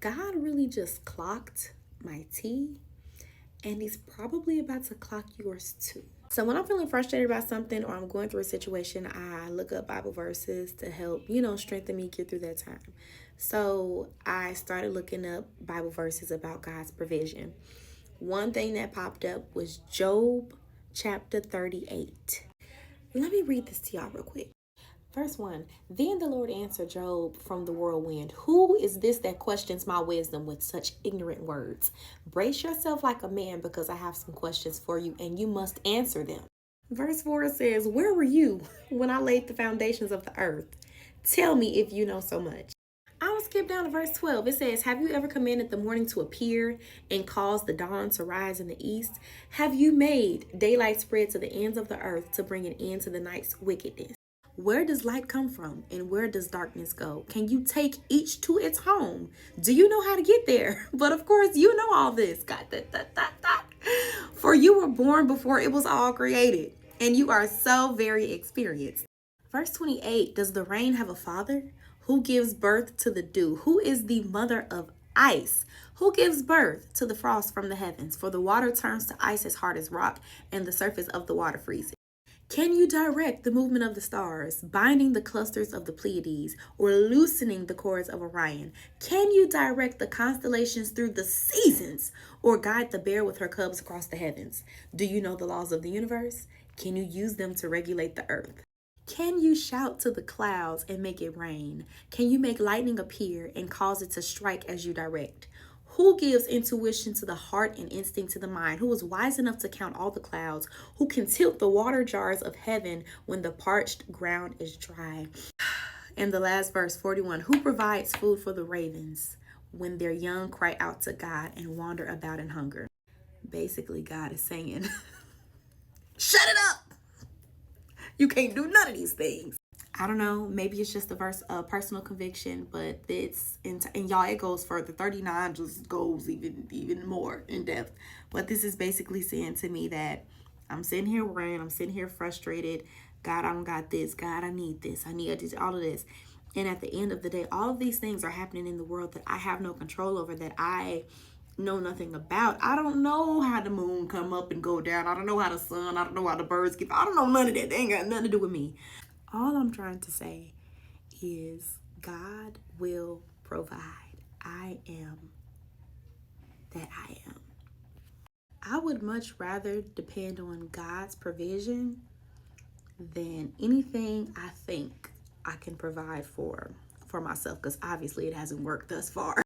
God really just clocked my tea, and he's probably about to clock yours too. So when I'm feeling frustrated about something or I'm going through a situation, I look up Bible verses to help, strengthen me get through that time. So I started looking up Bible verses about God's provision. One thing that popped up was Job chapter 38. Let me read this to y'all real quick. Verse 1. Then the Lord answered Job from the whirlwind, who is this that questions my wisdom with such ignorant words? Brace yourself like a man, because I have some questions for you, and you must answer them. Verse 4 says, where were you when I laid the foundations of the earth? Tell me if you know so much. I will skip down to verse 12. It says, have you ever commanded the morning to appear and caused the dawn to rise in the east? Have you made daylight spread to the ends of the earth to bring an end to the night's wickedness? Where does light come from and where does darkness go? Can you take each to its home? Do you know how to get there? But of course, you know all this. For you were born before it was all created, and you are so very experienced. Verse 28, does the rain have a father? Who gives birth to the dew? Who is the mother of ice? Who gives birth to the frost from the heavens? For the water turns to ice as hard as rock, and the surface of the water freezes. Can you direct the movement of the stars, binding the clusters of the Pleiades, or loosening the cords of Orion? Can you direct the constellations through the seasons, or guide the bear with her cubs across the heavens? Do you know the laws of the universe? Can you use them to regulate the earth? Can you shout to the clouds and make it rain? Can you make lightning appear and cause it to strike as you direct? Who gives intuition to the heart and instinct to the mind? Who is wise enough to count all the clouds? Who can tilt the water jars of heaven when the parched ground is dry? And the last verse, 41. Who provides food for the ravens when their young cry out to God and wander about in hunger? Basically, God is saying, shut it up! You can't do none of these things. I don't know. Maybe it's just a verse of personal conviction, but it's and y'all, it goes further. 39 just goes even more in depth. But this is basically saying to me that I'm sitting here worrying, I'm sitting here frustrated. God, I don't got this. God, I need this. I need this, all of this. And at the end of the day, all of these things are happening in the world that I have no control over, that I know nothing about. I don't know how the moon come up and go down. I don't know how the sun, I don't know how the birds get. I don't know none of that. They ain't got nothing to do with me. All I'm trying to say is God will provide. I am that I am. I would much rather depend on God's provision than anything I think I can provide for myself, because obviously it hasn't worked thus far.